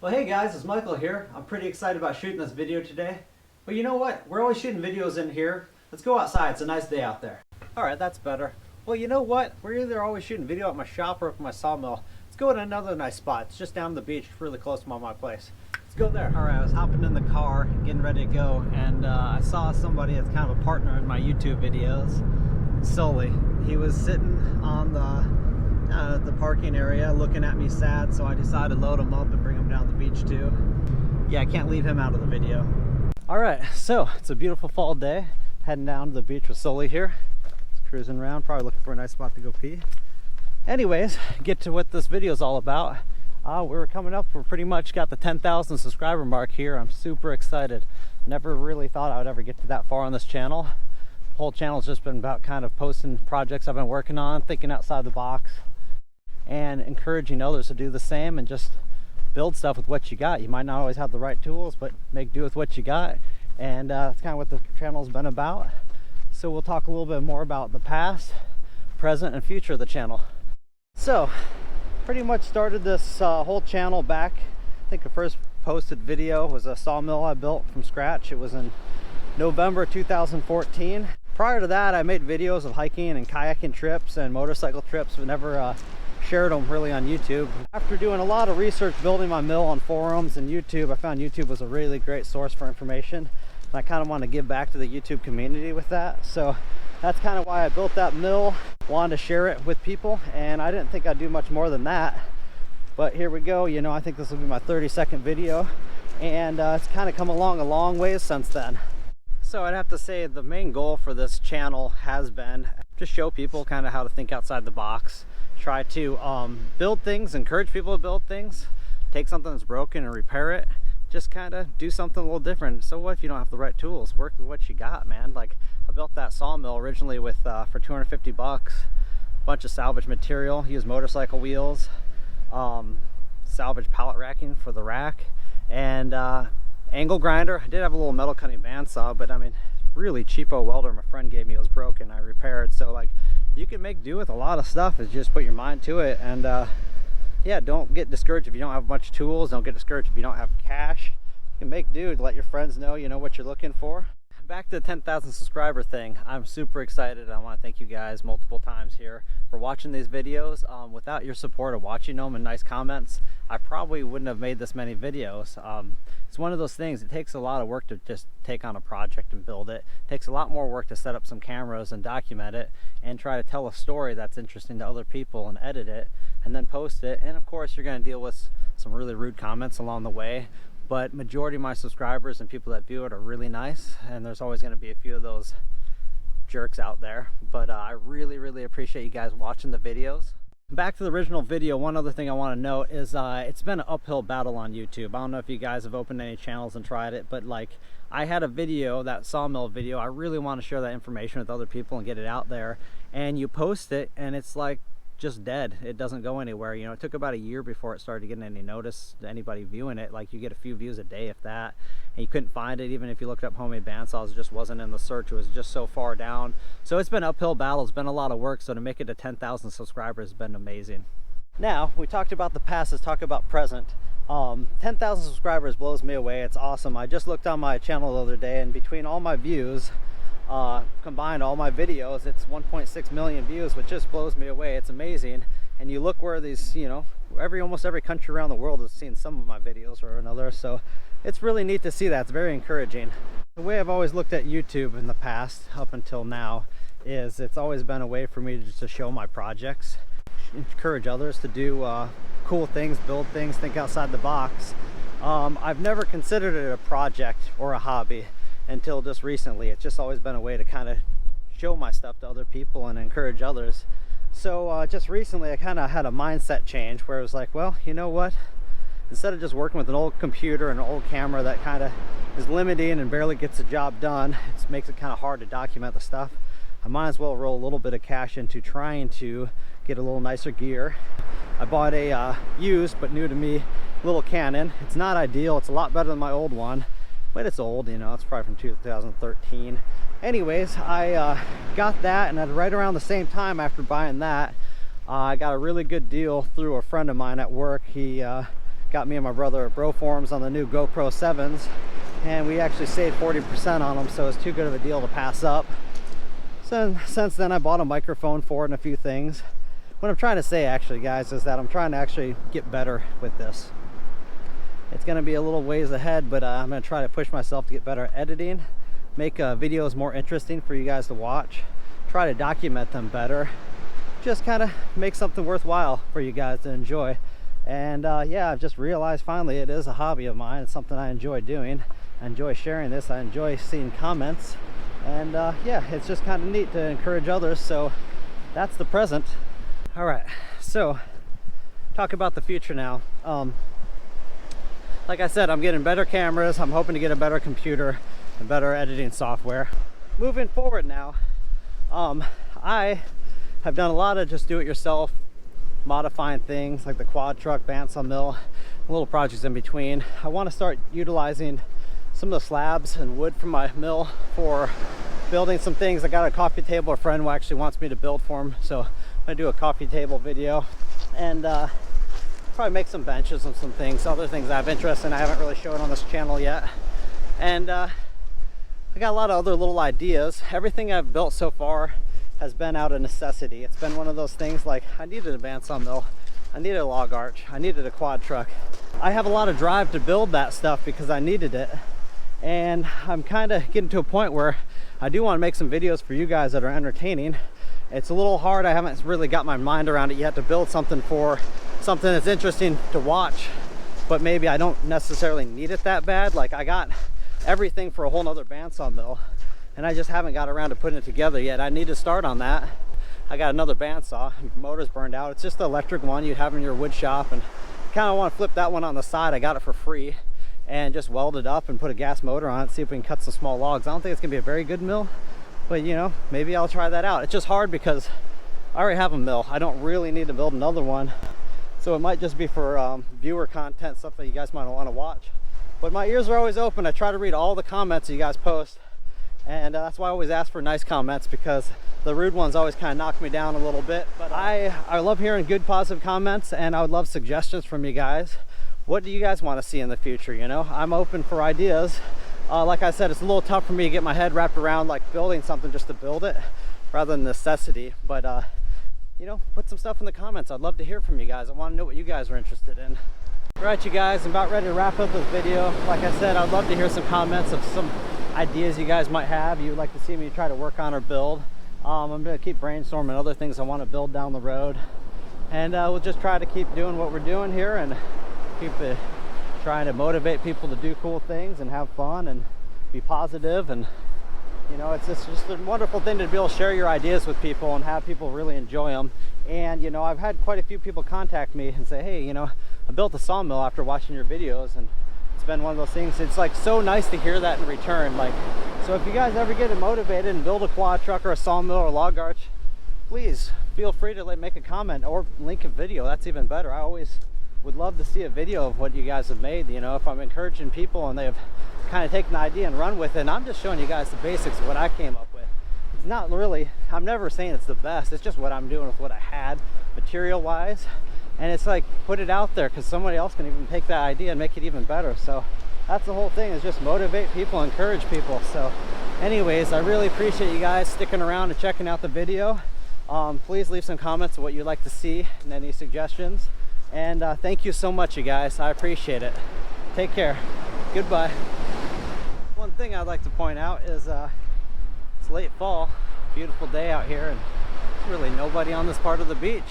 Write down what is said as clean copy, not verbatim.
Well, hey guys, it's Michael here. I'm pretty excited about shooting this video today. But you know what? We're always shooting videos in here. Let's go outside. It's a nice day out there. Alright, that's better. Well, you know what? We're either always shooting video at my shop or at my sawmill. Let's go to another nice spot. It's just down the beach, really close to my place. Let's go there. Alright, I was hopping in the car, getting ready to go, and I saw somebody that's kind of a partner in my YouTube videos, Sully. He was sitting on the parking area looking at me sad, so I decided to load him up and bring him down the beach too. Yeah, I can't leave him out of the video. Alright, so it's a beautiful fall day. Heading down to the beach with Sully here. Just cruising around, probably looking for a nice spot to go pee. Anyways, get to what this video is all about. We're coming up, we're pretty much got the 10,000 subscriber mark here. I'm super excited. Never really thought I would ever get to that far on this channel. The whole channel's just been about kind of posting projects I've been working on, thinking outside the box, and encouraging others to do the same and just build stuff with what you got. You might not always have the right tools, but make do with what you got. And that's kind of what the channel's been about. So we'll talk a little bit more about the past, present, and future of the channel. So pretty much started this whole channel back, I think the first posted video was a sawmill I built from scratch. It was in November 2014. Prior to that, I made videos of hiking and kayaking trips and motorcycle trips, but never shared them really on YouTube. After doing a lot of research building my mill on forums and YouTube, I found YouTube was a really great source for information, and I kind of want to give back to the YouTube community with that. So that's kind of why I built that mill, wanted to share it with people, and I didn't think I'd do much more than that. But here we go. You know, I think this will be my 30-second video, and it's kind of come along a long ways since then. So I'd have to say the main goal for this channel has been to show people kind of how to think outside the box, try to build things, encourage people to build things, take something that's broken and repair it, just kind of do something a little different. So what if you don't have the right tools? Work with what you got, man. Like, I built that sawmill originally with for 250 bucks, a bunch of salvage material, used motorcycle wheels, salvage pallet racking for the rack, and angle grinder. I did have a little metal cutting bandsaw, but I mean, really cheapo welder my friend gave me was broken. I repaired. So like, you can make do with a lot of stuff. Is just put your mind to it, and yeah, don't get discouraged if you don't have much tools. Don't get discouraged if you don't have cash. You can make do. Let your friends know you know what you're looking for. Back to the 10,000 subscriber thing. I'm super excited. I want to thank you guys multiple times here for watching these videos. Without your support of watching them and nice comments, I probably wouldn't have made this many videos. It's one of those things. It takes a lot of work to just take on a project and build it. It takes a lot more work to set up some cameras and document it and try to tell a story that's interesting to other people and edit it and then post it. And of course, you're going to deal with some really rude comments along the way. But majority of my subscribers and people that view it are really nice, and there's always going to be a few of those jerks out there. But I really appreciate you guys watching the videos. Back to the original video, one other thing I want to note is it's been an uphill battle on YouTube. I don't know if you guys have opened any channels and tried it, but like, I had a video, that sawmill video, I really want to share that information with other people and get it out there, and you post it and it's like just dead. It doesn't go anywhere. You know, it took about a year before it started getting any notice to anybody viewing it. Like, you get a few views a day, if that, and you couldn't find it. Even if you looked up homemade bandsaws, it just wasn't in the search. It was just so far down. So it's been an uphill battle. It's been a lot of work. So to make it to 10,000 subscribers has been amazing. Now, we talked about the past, let's talk about present. 10,000 subscribers blows me away. It's awesome. I just looked on my channel the other day, and between all my views, combined all my videos, it's 1.6 million views, which just blows me away. It's amazing. And you look where these, you know, almost every country around the world has seen some of my videos or another. So it's really neat to see that. It's very encouraging. The way I've always looked at YouTube in the past up until now is it's always been a way for me to show my projects, encourage others to do cool things, build things, think outside the box. I've never considered it a project or a hobby until just recently. It's just always been a way to kind of show my stuff to other people and encourage others. So just recently I kind of had a mindset change where it was like, well, you know what, instead of just working with an old computer and an old camera that kind of is limiting and barely gets the job done, it makes it kind of hard to document the stuff, I might as well roll a little bit of cash into trying to get a little nicer gear. I bought a used but new to me little Canon. It's not ideal. It's a lot better than my old one, but it's old, you know, it's probably from 2013. Anyways, I got that, and right around the same time after buying that, I got a really good deal through a friend of mine at work. He got me and my brother Broforms on the new GoPro 7s, and we actually saved 40% on them, so it's too good of a deal to pass up. So since then I bought a microphone for it and a few things. What I'm trying to say actually, guys, is that I'm trying to actually get better with this. It's going to be a little ways ahead, but I'm going to try to push myself to get better at editing, make videos more interesting for you guys to watch, try to document them better, just kind of make something worthwhile for you guys to enjoy. And yeah, I've just realized finally it is a hobby of mine. It's something I enjoy doing. I enjoy sharing this. I enjoy seeing comments, and yeah, it's just kind of neat to encourage others. So that's the present. All right, so talk about the future now. Like I said, I'm getting better cameras. I'm hoping to get a better computer and better editing software. Moving forward now, I have done a lot of just do-it-yourself modifying things like the quad truck, bandsaw mill, little projects in between. I want to start utilizing some of the slabs and wood from my mill for building some things. I got a coffee table. A friend who actually wants me to build for him, so I'm gonna do a coffee table video, and probably make some benches and some things, other things I have interest in I haven't really shown on this channel yet. And I got a lot of other little ideas. Everything I've built so far has been out of necessity. It's been one of those things like I needed a bandsaw mill, I needed a log arch, I needed a quad truck. I have a lot of drive to build that stuff because I needed it, and I'm kind of getting to a point where I do want to make some videos for you guys that are entertaining. It's a little hard. I haven't really got my mind around it yet to build something that's interesting to watch, but maybe I don't necessarily need it that bad. Like, I got everything for a whole nother bandsaw mill, and I just haven't got around to putting it together yet. I need to start on that. I got another bandsaw, motor's burned out. It's just the electric one you'd have in your wood shop, and kind of want to flip that one on the side. I got it for free and just weld it up and put a gas motor on it, see if we can cut some small logs. I don't think it's gonna be a very good mill, but you know, maybe I'll try that out. It's just hard because I already have a mill. I don't really need to build another one. So it might just be for viewer content, stuff that you guys might want to watch. But my ears are always open. I try to read all the comments that you guys post. And that's why I always ask for nice comments, because the rude ones always kind of knock me down a little bit. But I love hearing good, positive comments, and I would love suggestions from you guys. What do you guys want to see in the future? You know, I'm open for ideas. Like I said, it's a little tough for me to get my head wrapped around like building something just to build it rather than necessity. But you know, put some stuff in the comments. I'd love to hear from you guys. I want to know what you guys are interested in. All right, you guys, I'm about ready to wrap up this video. Like I said, I'd love to hear some comments of some ideas you guys might have you would like to see me try to work on or build. I'm going to keep brainstorming other things I want to build down the road. And we'll just try to keep doing what we're doing here and keep trying to motivate people to do cool things and have fun and be positive. And you know, it's just a wonderful thing to be able to share your ideas with people and have people really enjoy them. And you know, I've had quite a few people contact me and say, hey, you know, I built a sawmill after watching your videos, and it's been one of those things. It's like so nice to hear that in return. Like, so if you guys ever get motivated and build a quad truck or a sawmill or a log arch, please feel free to make a comment or link a video. That's even better. I always would love to see a video of what you guys have made. You know, if I'm encouraging people and they've kind of taken the idea and run with it, and I'm just showing you guys the basics of what I came up with. It's not really, I'm never saying it's the best, it's just what I'm doing with what I had material wise. And it's like, put it out there, because somebody else can even take that idea and make it even better. So that's the whole thing, is just motivate people, encourage people. So anyways, I really appreciate you guys sticking around and checking out the video. Please leave some comments of what you'd like to see and any suggestions. And thank you so much, you guys. I appreciate it. Take care. Goodbye. One thing I'd like to point out is it's late fall, beautiful day out here, and there's really nobody on this part of the beach.